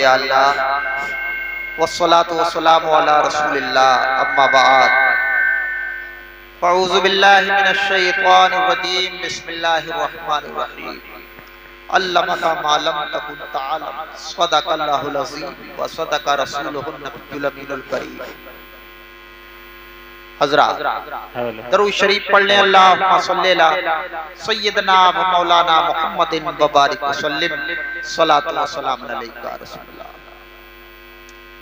या अल्लाह, वस्सलातु वस्सलामु अला रसूलिल्लाह, अम्मा बाद। अऊज़ु बिल्लाहि मिनश शैतानिर रजीम, बिस्मिल्लाहिर रहमानिर रहीम। अल्लमका मा लम तकुन तअलम, सदक़ल्लाहुल अज़ीम व सदक़ रसूलुहुन नबियुल अमीनुल करीम। हज़रात, दरूद शरीफ पढ़ लें। अल्लाहुम्मा सल्लि अला सय्यिदना व मौलाना मुहम्मदिन व बारिक वसल्लिम, सलातु व सलाम अलैका या रसूलल्लाह।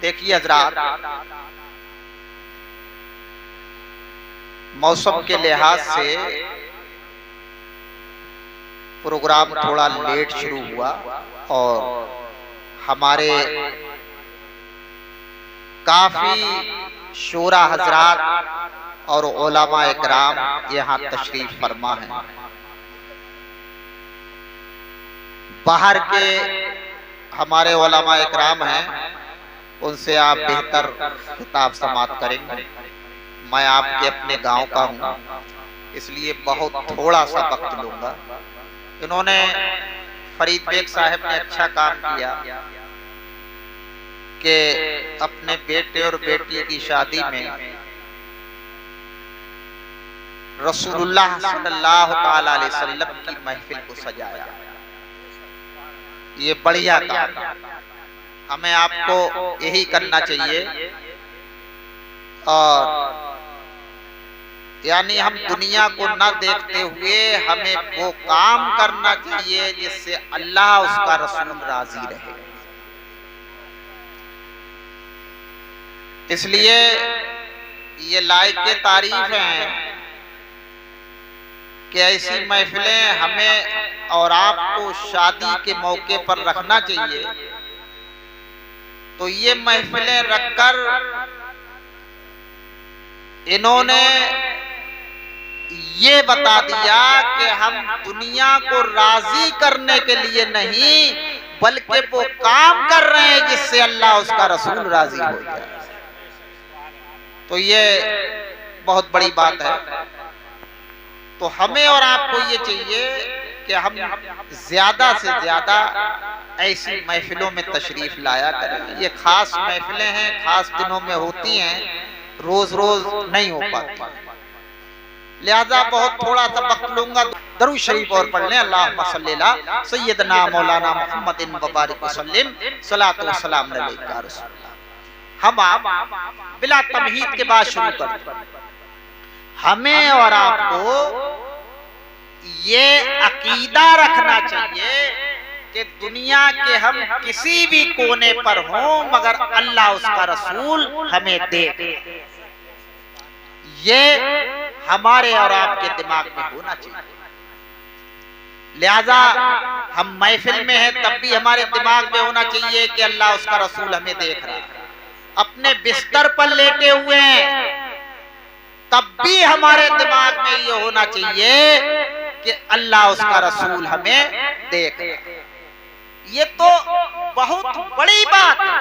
देखिए हज़रात, मौसम के लिहाज से प्रोग्राम थोड़ा लेट शुरू हुआ और हमारे काफी शोरा हजरात और उलमा इकराम यहाँ तशरीफ फरमा है। बाहर के हमारे उलमा इकराम हैं, उनसे आप बेहतर खिताब समात करेंगे। मैं आपके अपने गांव का हूँ, इसलिए बहुत थोड़ा सा वक्त लूंगा। इन्होंने फरीद बेग साहब ने अच्छा काम किया कि अपने बेटे और बेटी की शादी में रसूलुल्लाह सल्लल्लाहु अलैहि वसल्लम की महफिल को सजाया। ये बढ़िया काम, हमें आपको यही करना चाहिए। और यानी हम दुनिया को न देखते हुए हमें वो काम करना चाहिए जिससे अल्लाह उसका रसूल राजी रहे। इसलिए ये लायक के तारीफ हैं कि ऐसी महफिलें हमें और आपको शादी के मौके पर रखना चाहिए। तो ये महफिलें रखकर इन्होंने ये बता दिया कि हम दुनिया को राजी करने के लिए नहीं, बल्कि वो काम कर रहे हैं जिससे अल्लाह उसका रसूल राजी हो जाए। तो ये बहुत बड़ी बात है। तो हमें और आपको ये चाहिए कि हम ज्यादा से ज्यादा ऐसी महफिलों में तशरीफ लाया करें। ये खास महफिलें हैं, खास दिनों में होती हैं, रोज रोज नहीं हो पाती। लिहाजा बहुत थोड़ा सा वक्त लूंगा। दरूद शरीफ और पढ़ लें। अल्लाहुम्मा सल्लि अला सय्यिदना मौलाना मुहम्मदिन व बारिक वसल्लिम, सलातु व सलाम अलैका या रसूलल्लाह। हम आप बिला तमहीद के बाद शुरू करते। हमें और आपको ये अकीदा रखना चाहिए कि दुनिया के हम किसी भी कोने पर हों, मगर अल्लाह उसका रसूल हमें दे। ये हमारे और आपके दिमाग में होना चाहिए। लिहाजा हम महफिल में हैं तब भी हमारे दिमाग में होना चाहिए कि अल्लाह उसका रसूल हमें देख रहा है। अपने बिस्तर पर लेटे हुए हैं तब भी हमारे दिमाग में ये होना चाहिए कि अल्लाह उसका रसूल हमें देख रहा है। ये तो बहुत बड़ी बात है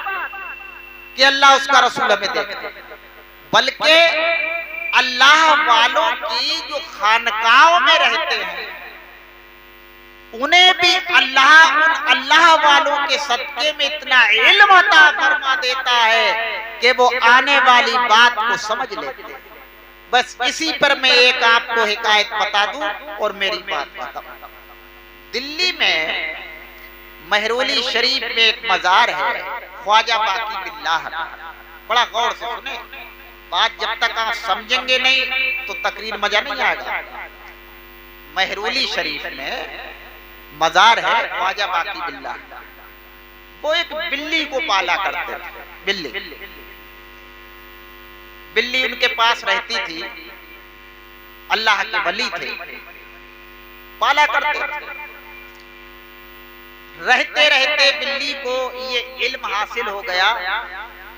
कि अल्लाह उसका रसूल हमें देख रहा है। बल्कि अल्लाह वालों की जो खानकाहों में रहते हैं उन्हें भी अल्लाह उन अल्लाह वालों के सदके में इतना इल्म अता फरमा देता है कि वो आने वाली बात को समझ लेते हैं। बस इसी पर मैं एक आपको हिकायत बता दूं और मेरी बात बताऊं। दिल्ली में महरोली शरीफ में एक मजार है, ख्वाजा बाकी बिल्लाह। बड़ा गौर से सुने बात, जब तक आप समझेंगे नहीं तो तकरीर मजा नहीं आएगा। महरोली शरीफ में मजार है ख्वाजा बाकी बिल्लाह। वो एक बिल्ली को पाला करते थे। बिल्ली उनके पास रहती थी, अल्लाह के वली थे, पाला करते थे। रहते रहते बिल्ली को ये इल्म हासिल हो गया,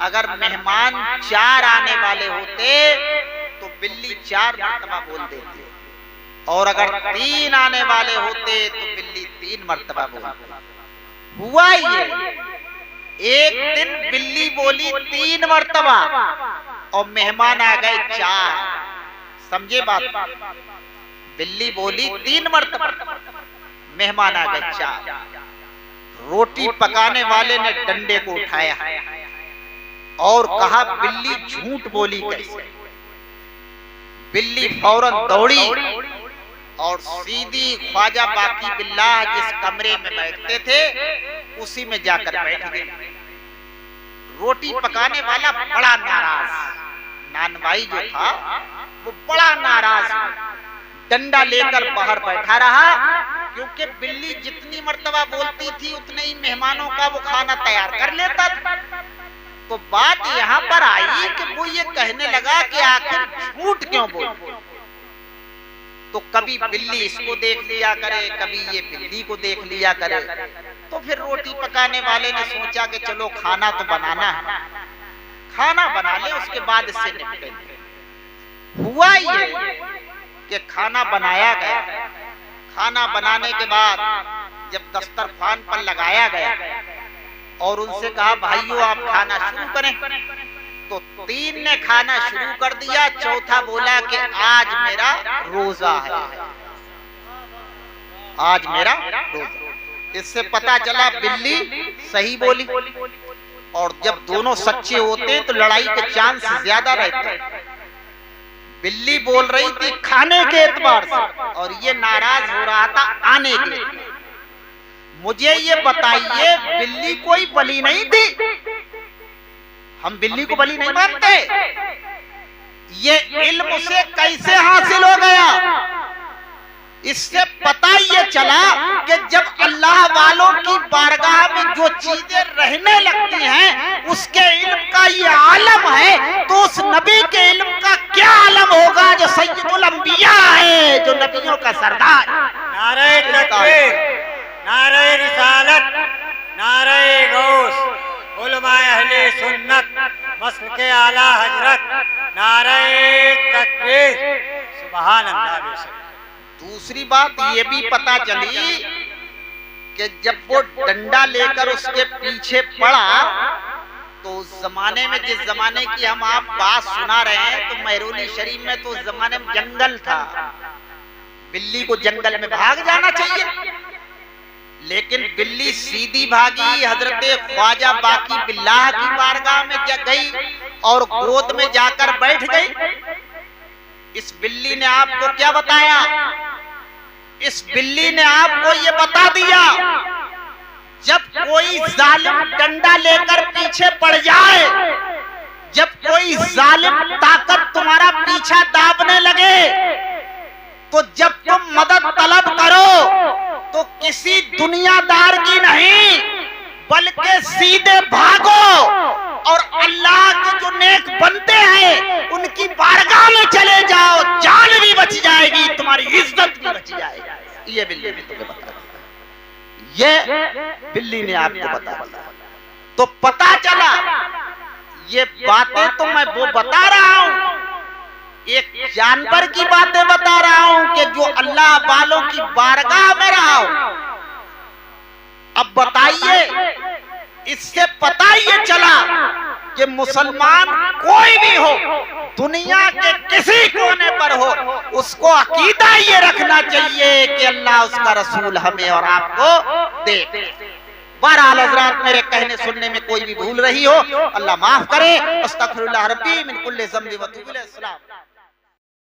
अगर मेहमान 4 आने वाले होते तो बिल्ली 4 मरतबा बोल देती, और अगर 3 आने वाले होते तो बिल्ली 3 मरतबा बोलती। हुआ ये, एक दिन बिल्ली बोली 3 मरतबा और मेहमान आ गए 4। समझे बात? बिल्ली बोली 3 मरतबा, मेहमान आ गए 4। रोटी पकाने वाले ने डंडे को उठाया और कहा बिल्ली झूठ बोली कैसे। बिल्ली फौरन दौड़ी और सीधी ख्वाजा बाकी बिल्लाह जिस कमरे में बैठते थे उसी में जाकर बैठ गई। रोटी पकाने वाला बड़ा नाराज, नानवाई जो था वो बड़ा नाराज, डंडा लेकर बाहर बैठा रहा, क्योंकि बिल्ली जितनी मर्तबा बोलती थी उतने ही मेहमानों का वो खाना तैयार कर लेता था। तो बात यहाँ पर आई कि वो ये कहने लगा कि आखिर झूठ क्यों बोलती। तो कभी बिल्ली इसको देख लिया करे, कभी ये बिल्ली को देख लिया करे। तो फिर रोटी पकाने वाले ने सोचा कि चलो खाना तो बनाना है, खाना बना ले, उसके बाद इससे निपटेंगे। हुआ ये कि खाना बनाया गया। खाना बनाने के बाद जब दस्तरखान पर लगाया गया और उनसे कहा भाइयों आप खाना शुरू करें, तो 3 ने खाना शुरू कर दिया, चौथा बोला कि आज मेरा रोजा है, आज मेरा रोजा। इससे पता चला बिल्ली सही बोली, और जब दोनों सच्चे होते तो लड़ाई के चांस ज्यादा रहते हैं। बिल्ली बोल रही थी खाने के एतबार से और ये नाराज हो रहा था आने के। मुझे ये बताइए बिल्ली कोई बलि नहीं थी, हम बिल्ली को बलि नहीं मानते। ये इल्म उसे कैसे हासिल हो गया? इससे पता ये चला कि जब अल्लाह वालों की बारगाह में जो चीजें रहने लगती हैं उसके इल्म का ये आलम है, तो उस नबी के इल्म का क्या आलम होगा जो सैयदुल अंबिया है, जो नबियों का सरदार। नारे तकबीर, नारे रिसालत, नारे गौस, उलमाए अहले सुन्नत, मसलके आला हजरत, नारे तकबीर, सुभान अल्लाह। दूसरी बात ये भी पता चली कि जब वो डंडा लेकर उसके पीछे पड़ा तो उस जमाने में, जिस जमाने की हम आप बात सुना रहे हैं, तो महरौली शरीफ में तो उस जमाने में जंगल था, बिल्ली को जंगल में भाग जाना चाहिए, लेकिन बिल्ली सीधी भागी, हजरत ख्वाजा बाकी बिल्लाह की बारगाह में गई और गोद में जाकर बैठ गई। इस बिल्ली ने आपको क्या बताया? इस बिल्ली ने आपको ये बता दिया जब कोई जालिम डंडा लेकर पीछे पड़ जाए, जब कोई जालिम ताकत तुम्हारा पीछा दाबने लगे, तो जब तुम मदद तलब करो तो किसी दुनियादार की नहीं बल्कि सीधे भागो और अल्लाह के जो नेक बनते हैं उनकी बारगाह में चले जाओ, जान भी बच जाएगी, तुम्हारी इज्जत भी बच जाएगी। ये बिल्ली ने तुम्हें बताया, ये बिल्ली ने आपको बताया। तो पता चला ये बातें तो मैं वो बता रहा हूं, एक जानवर की बातें बता रहा हूं कि जो अल्लाह वालों की बारगाह में रहा हो। अब बताइए, इससे पता ये चला कि मुसलमान कोई भी हो, दुनिया के किसी कोने पर हो, उसको अकीदा ये रखना चाहिए कि अल्लाह उसका रसूल हमें और आपको दे। बहरहाल हज़रात, मेरे कहने सुनने में कोई भी भूल रही हो अल्लाह माफ करे। अस्तगफिरुल्लाह रब्बी मिन कुल्ली ज़ंबि व तूबु इलैहि।